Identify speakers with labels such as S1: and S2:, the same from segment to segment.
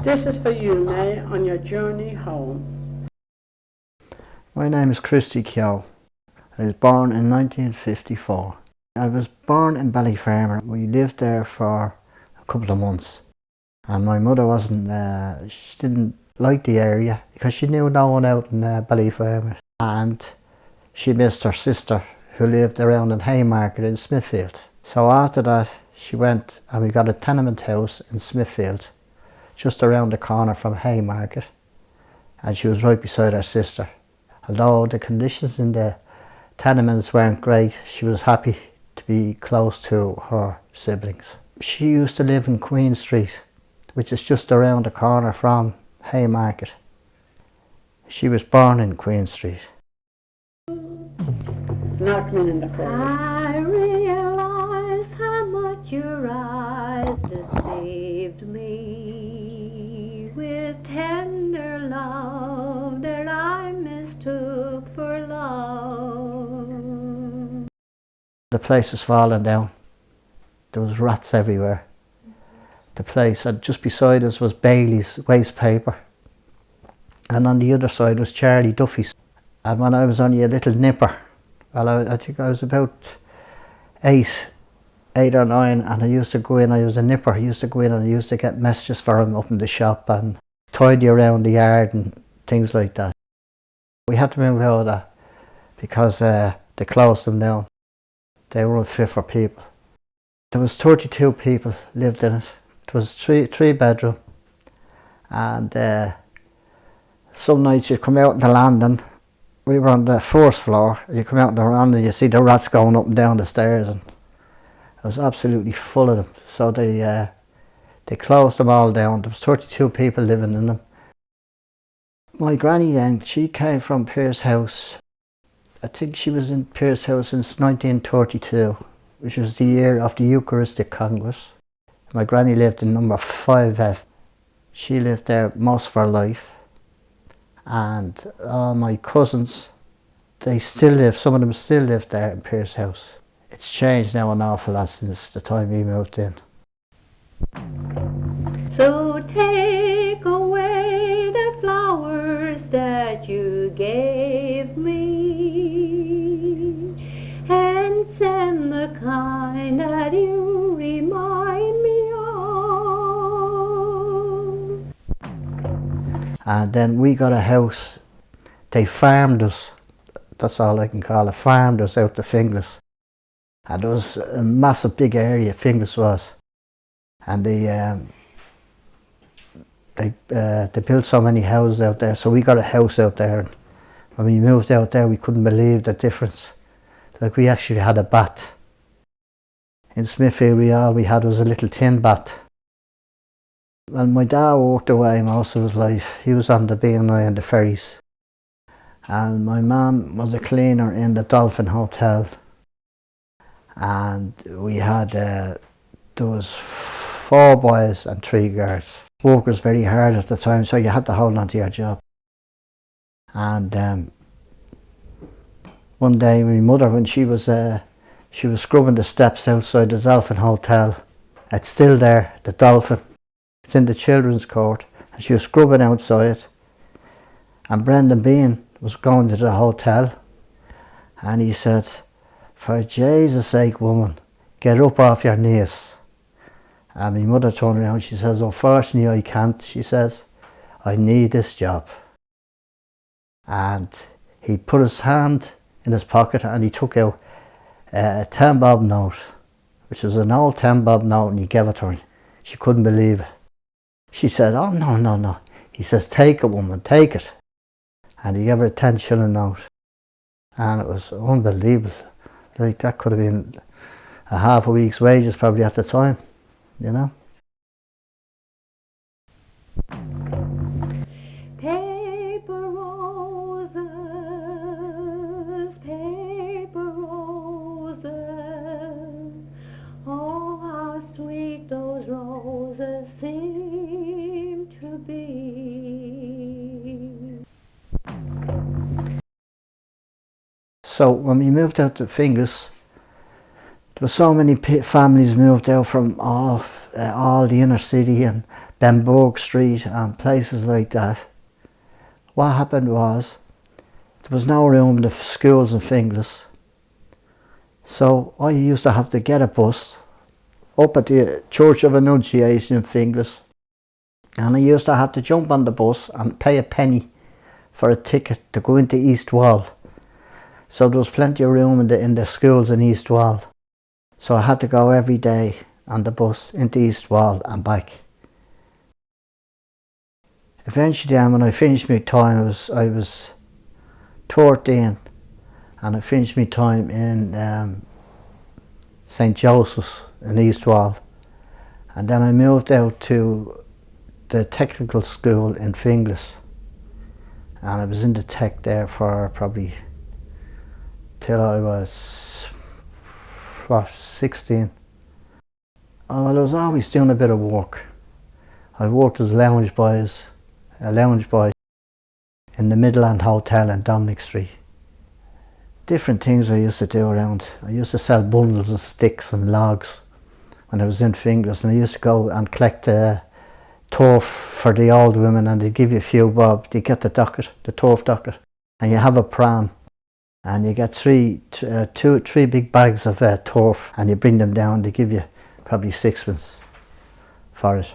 S1: This is for you, May, on your journey home.
S2: My name is Christy Keogh. I was born in 1954. I was born in Ballyfermot. We lived there for a couple of months. And my mother she didn't like the area because she knew no one out in Ballyfermot. And she missed her sister who lived around in Haymarket in Smithfield. So after that, she went and we got a tenement house in Smithfield, just around the corner from Haymarket. And she was right beside her sister. Although the conditions in the tenements weren't great, she was happy to be close to her siblings. She used to live in Queen Street, which is just around the corner from Haymarket. She was born in Queen Street.
S1: Knockman in the chorus.
S3: I realize how much your eyes deceived me with tender love that I mistook for love.
S2: The place was falling down. There was rats everywhere. The place, and just beside us was Bailey's waste paper. And on the other side was Charlie Duffy's. And when I was only a little nipper, well, I think I was about 8 or 9, and I used to go in, I was a nipper, I used to go in and I used to get messages for him up in the shop and tidy around the yard and things like that. We had to move out of that because they closed them down. They were unfit for people. There was 32 people lived in it. It was three bedroom, and some nights you'd come out in the landing. We were on the first floor. You come out in the landing, you see the rats going up and down the stairs, and it was absolutely full of them. So they closed them all down. There was 32 people living in them. My granny then, she came from Pearsehouse. I think she was in Pearsehouse since 1932, which was the year of the Eucharistic Congress. My granny lived in number 5F. She lived there most of her life. And my cousins, they still live, some of them still live there in Pearsehouse. It's changed now an awful lot since the time we moved in.
S3: So take away the flowers that you gave me and send the kind that you remind me of.
S2: And then we got a house. They farmed us, that's all I can call it, farmed us out to Finglas. And there was a massive big area, Finglas was. And they built so many houses out there, so we got a house out there. And when we moved out there, we couldn't believe the difference. Like, we actually had a bath. In Smithfield, all we had was a little tin bath. Well, my dad walked away most of his life. He was on the B&I and the ferries. And my mum was a cleaner in the Dolphin Hotel. And we had, there was 4 boys and 3 girls. Work was very hard at the time, so you had to hold on to your job. And one day my mother, when she was scrubbing the steps outside the Dolphin Hotel, it's still there, the Dolphin. It's in the children's court, and she was scrubbing outside, and Brendan Bean was going to the hotel, and he said, "For Jesus' sake, woman, get up off your knees." And my mother turned around, she says, "Unfortunately I can't," she says, "I need this job." And he put his hand in his pocket and he took out a 10 bob note, which was an old 10 bob note, and he gave it to her. She couldn't believe it. She said, "Oh, no, no, no." He says, "Take it, woman, take it." And he gave her a 10 shilling note. And it was unbelievable. Like, that could have been a half a week's wages probably at the time, you know.
S3: Paper roses, paper roses, oh how sweet those roses seem to be.
S2: So when we moved out to Finglas, there were so many families moved out from all the inner city and Benburg Street and places like that. What happened was there was no room in the schools in Finglas, so I used to have to get a bus up at the Church of Annunciation in Finglas, and I used to have to jump on the bus and pay a penny for a ticket to go into East Wall. So there was plenty of room in the schools in East Wall. So I had to go every day on the bus into East Wall and back. Eventually then, when I finished my time, I was 13, and I finished my time in St. Joseph's in East Wall. And then I moved out to the technical school in Finglas. And I was in the tech there for probably till I was 16. Oh, well, I was always doing a bit of work. I worked as a lounge boy in the Midland Hotel in Dominic Street. Different things I used to do around. I used to sell bundles of sticks and logs when I was in Finglas, and I used to go and collect turf for the old women, and they'd give you a few bob. You get the turf docket, and you have a pram, and you get three big bags of turf, and you bring them down. They give you probably 6pence for it.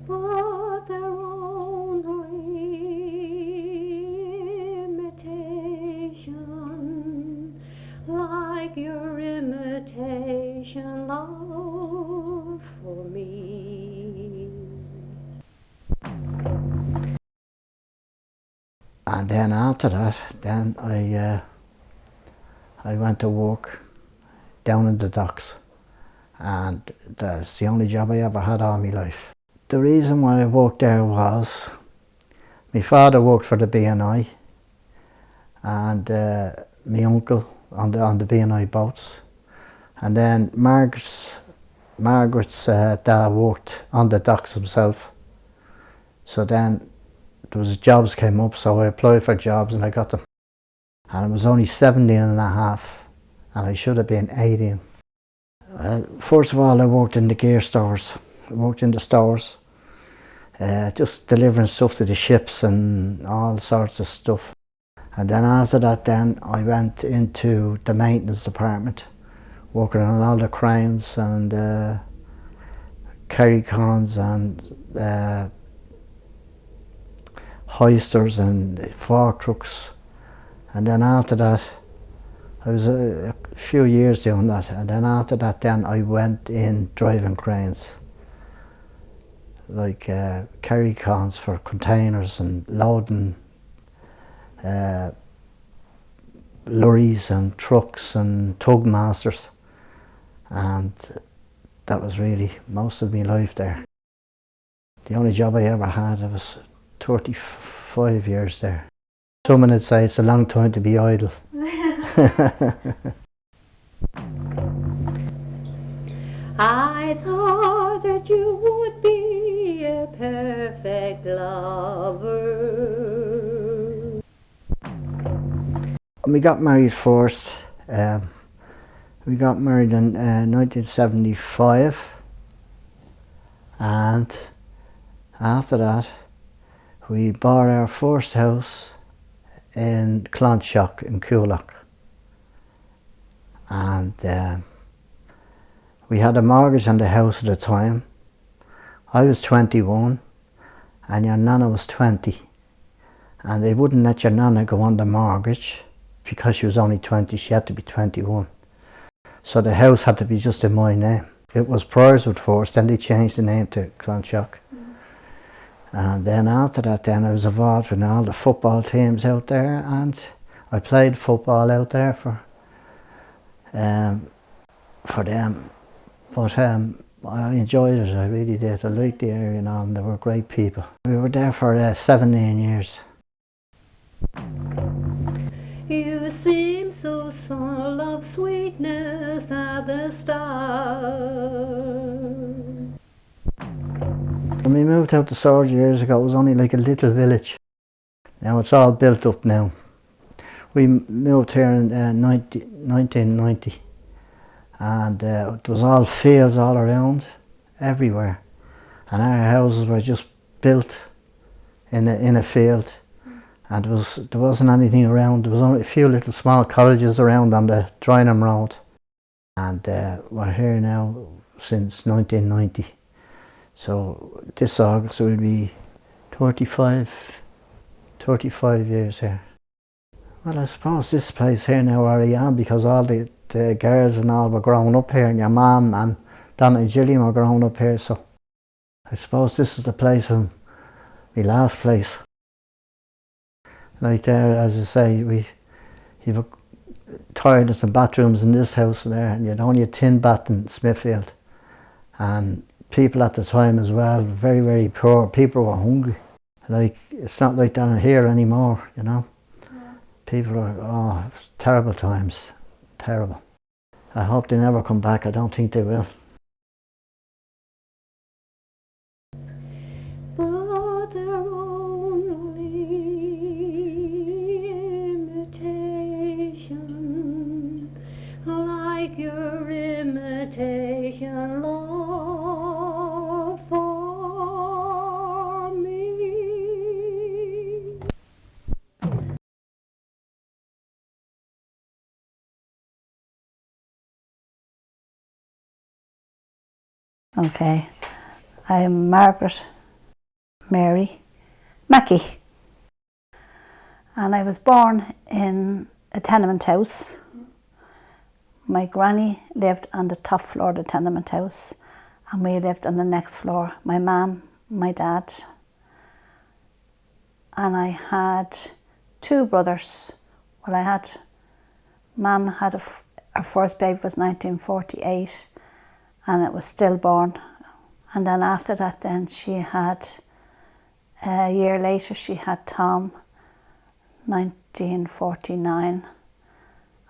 S3: But their only imitation, like your imitation love for me.
S2: And then after that, then I went to work down in the docks, and that's the only job I ever had all my life. The reason why I worked there was my father worked for the B&I, and my uncle on the B&I boats, and then Margaret's dad worked on the docks himself. So then there was jobs came up, so I applied for jobs and I got them. And I was only 17 and a half, and I should have been 18. Well, first of all, I worked in the gear stores. I worked in the stores, just delivering stuff to the ships and all sorts of stuff. And then after that, then I went into the maintenance department, working on all the cranes and carry-cons and hoisters and fork trucks. And then after that, I was a few years doing that, and then after that then I went in driving cranes, like carry-cons for containers and loading lorries and trucks and tug masters, and that was really most of my life there. The only job I ever had, I was 35 years there. Someone would say it's a long time to be idle.
S3: I thought that you would be a perfect lover.
S2: We got married first. We got married in 1975, and after that we bought our first house in Clonshock in Coolock, and we had a mortgage on the house at the time. I was 21 and your nana was 20, and they wouldn't let your nana go on the mortgage because she was only 20. She had to be 21. So the house had to be just in my name. It was Priorswood first, then they changed the name to Clonshock. And then after that, then I was involved in all the football teams out there, and I played football out there for them. But I enjoyed it, I really did. I liked the area and all, and they were great people. We were there for 17 years.
S3: You seem so full of sweetness at the start.
S2: When we moved out to Swords years ago, it was only like a little village. Now it's all built up now. We moved here in 1990, and there was all fields all around, everywhere, and our houses were just built in a field, and there wasn't anything around. There was only a few little small cottages around on the Drineham Road, and we're here now since 1990. So this August will be 35 years here. Well, I suppose this place here now where I am, because all the girls and all were growing up here, and your mum and Donna and Gillian were growing up here, so I suppose this is the place, and my last place. Like there, as I say, you've toilets and bathrooms in this house and there, and you had only a tin bath in Smithfield. And people at the time as well, very, very poor. People were hungry. Like, it's not like that here anymore, you know. Yeah. People are, terrible times, terrible. I hope they never come back. I don't think they will.
S3: But they're only imitation, like your imitation love for me.
S4: Okay, I'm Margaret Mary Mackey, and I was born in a tenement house. My granny lived on the top floor of the tenement house, and we lived on the next floor. My mum, my dad, and I had two brothers. Well, Mum had our first baby was 1948, and it was stillborn. And then after that, then she had, a year later, she had Tom, 1949,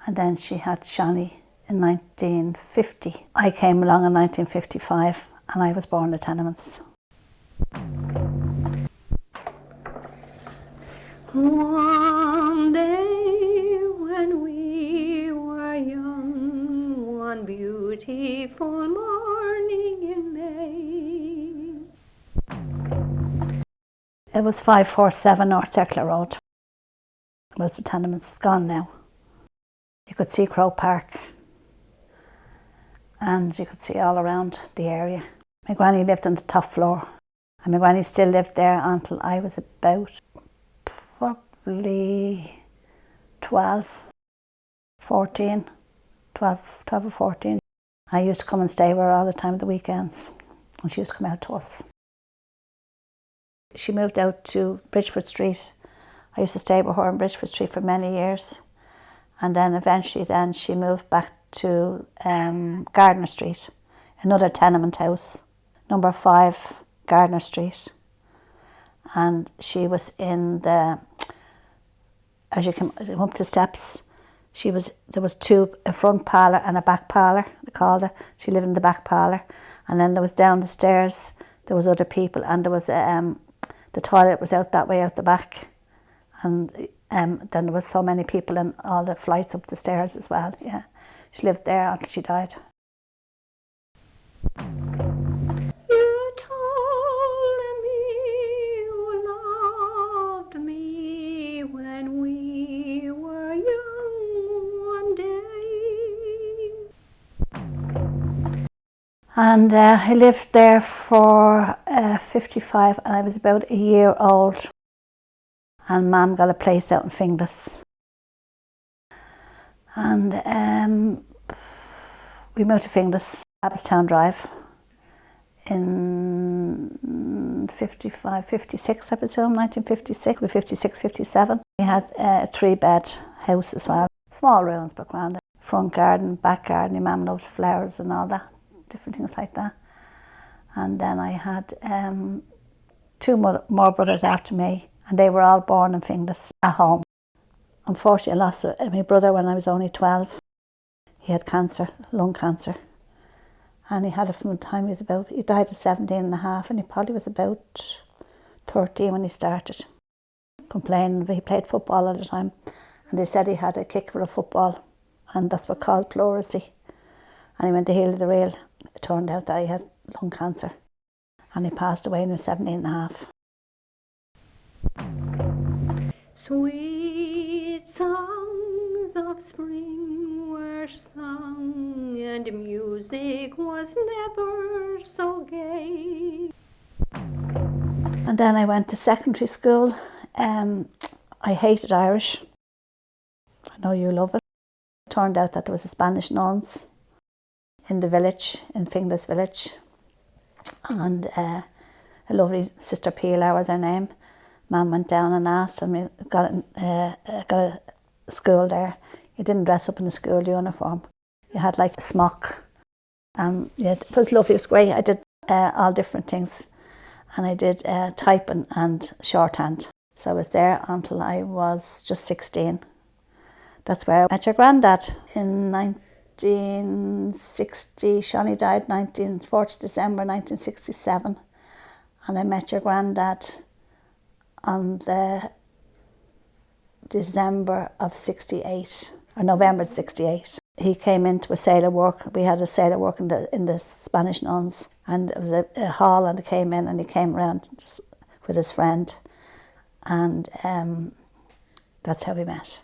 S4: and then she had Shani in 1950. I came along in 1955, and I was born in the tenements.
S3: One day when we were young, one beautiful morning in May.
S4: It was 547 North Circular Road. It was the tenements. It's gone now. You could see Crow Park, and you could see all around the area. My granny lived on the top floor, and my granny still lived there until I was about probably 12 or 14. I used to come and stay with her all the time at the weekends, and she used to come out to us. She moved out to Bridgeford Street. I used to stay with her on Bridgeford Street for many years, and then eventually she moved back to Gardner Street, another tenement house, number 5 Gardner Street. And she was in the, as you come up the steps, there was a front parlour and a back parlour, they called it. She lived in the back parlour, and then there was down the stairs, there was other people, and there was the toilet was out that way out the back, and then there was so many people in all the flights up the stairs as well. Yeah, she lived there until she died.
S3: You told me you loved me when we were young one day.
S4: And I lived there for 55, and I was about a year old. And Mum got a place out in Finglas. And we moved to Finglas, Abbottstown Drive, in 55, 56, I presume, 1956, with 56, 57. We had a 3-bed house as well. Small rooms, but grand. Front garden, back garden, my mum loved flowers and all that, different things like that. And then I had 2 more brothers after me, and they were all born in Finglas at home. Unfortunately, I lost my brother when I was only 12. He had cancer, lung cancer. And he had it from the time he died at 17 and a half, and he probably was about 13 when he started. Complaining, he played football all the time, and they said he had a kick for a football, and that's what caused pleurisy. And he went to heal the rail. It turned out that he had lung cancer. And he passed away when he was 17 and a half.
S3: Sweet songs of spring were sung, and music was never so gay.
S4: And then I went to secondary school. I hated Irish. I know you love it. It turned out that there was the Spanish nuns in the village, in Finglas village. And a lovely Sister Pilar was her name. Mum went down and asked, and we got a school there. You didn't dress up in a school uniform. You had like a smock. And yeah, it was lovely, it was great. I did all different things. And I did typing and shorthand. So I was there until I was just 16. That's where I met your granddad in 1960. Shawnee died 4th December 1967. And I met your granddad on the December of 68, or November 68. He came into a sailor work. We had a sailor work in the Spanish nuns, and it was a hall, and he came in and he came around just with his friend, and that's how we met.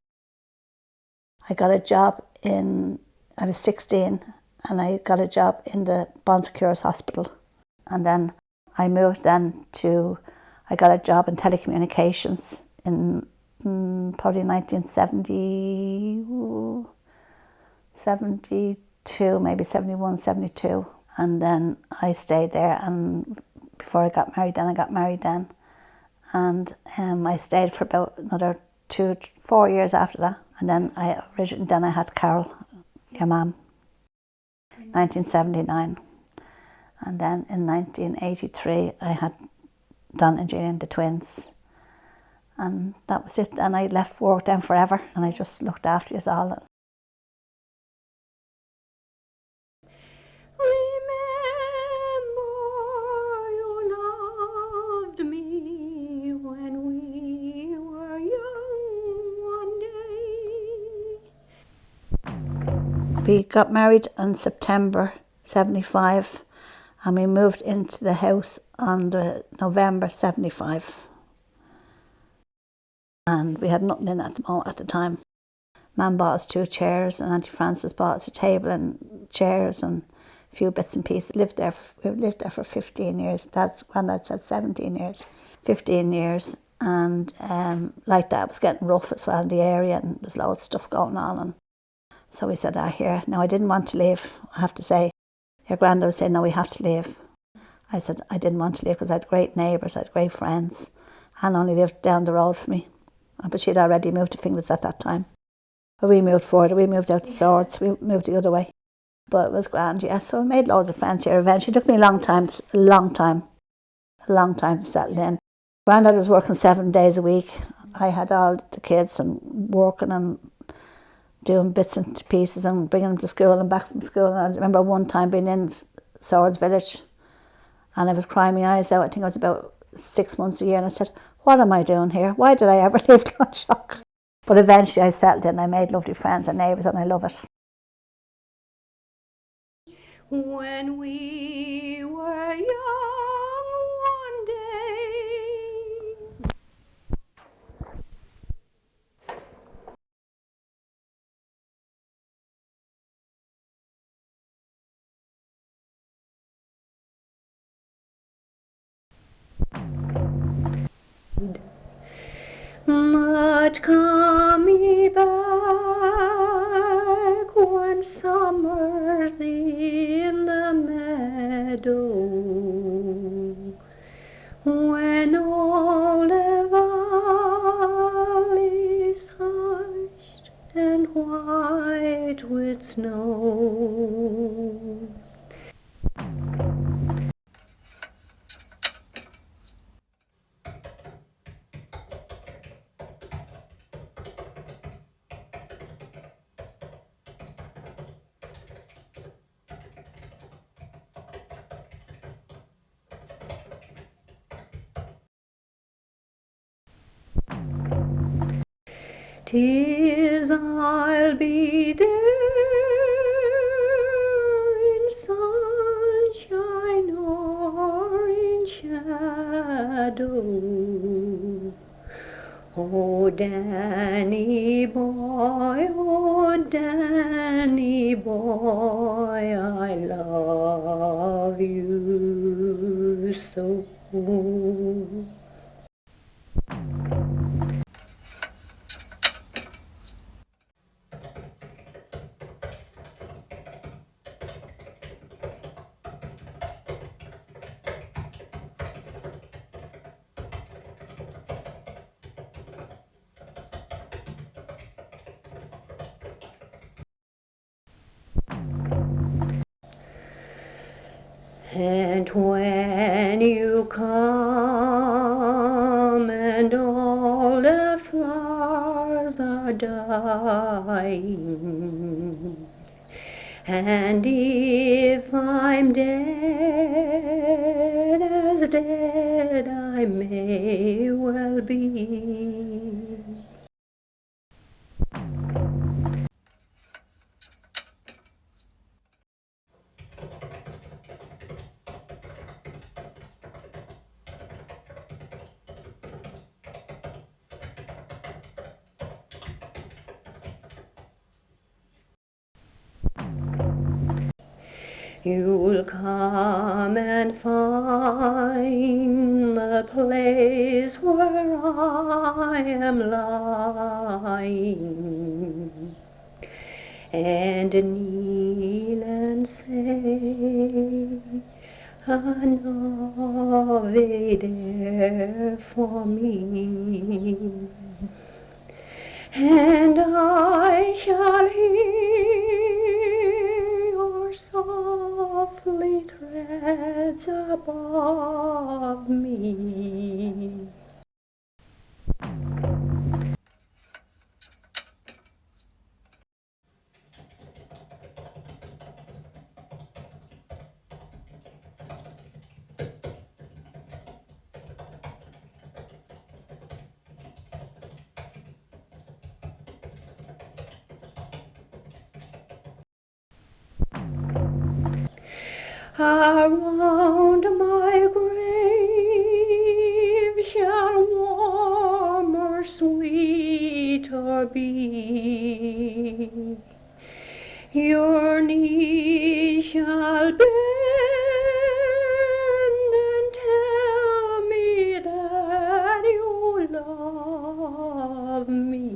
S4: I got a job I was 16, and I got a job in the Bon Secours Hospital, and then I moved I got a job in telecommunications in probably 1972, maybe 71, 72. And then I stayed there, and before I got married then. And I stayed for about another 4 years after that. And then I had Carol, your mum, 1979. And then in 1983, I had Don and Jane, the twins. And that was it. And I left work then forever, and I just looked after us all.
S3: Remember you loved me when we were young one day.
S4: We got married in September 75, and we moved into the house on November 75. And we had nothing in at the time. Mum bought us 2 chairs, and Auntie Frances bought us a table and chairs and a few bits and pieces. We lived there for 15 years. Granddad said 17 years. 15 years, and like that, it was getting rough as well in the area, and there's loads of stuff going on. And so we said, here. Now, I didn't want to leave, I have to say. Your granddad was saying, no, we have to leave. I said, I didn't want to leave because I had great neighbours, I had great friends. Anne only lived down the road from me, but she'd already moved to Finglas at that time. But we moved forward, we moved out to Swords, we moved the other way. But it was grand, yeah. So I made loads of friends here eventually. It took me a long time to settle in. Granddad was working 7 days a week. I had all the kids and working and doing bits and pieces and bringing them to school and back from school. And I remember one time being in Swords Village, and I was crying my eyes out. I think I was about 6 months a year, and I said, what am I doing here? Why did I ever leave Clonshock? But eventually I settled in. I made lovely friends and neighbours, and I love it.
S3: When we were young one day. But come me back when summer's in the meadow, when all the valley's hushed and white with snow. "'Tis I'll be there shadow. Oh, Danny boy, I love you so. And when you come and all the flowers are dying, and if I'm dead, as dead I may well be, you'll come and find the place where I am lying, and kneel and say an Ave there for me, and I shall hear your softly treads above me. Around my grave shall warmer, sweeter be. Your knees shall bend and tell me that you love me.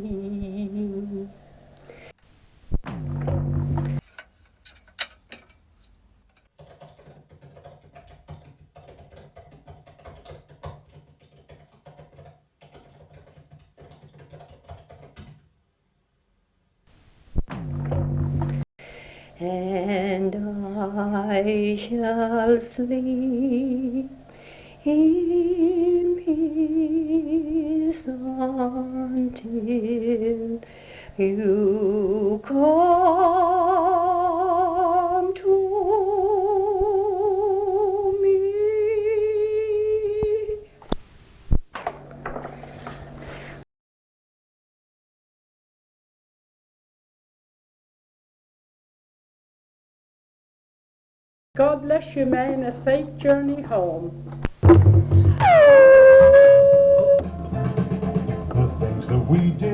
S3: And I shall sleep in peace until you come to me.
S1: God bless you, man, a safe journey home.
S5: The things that we did.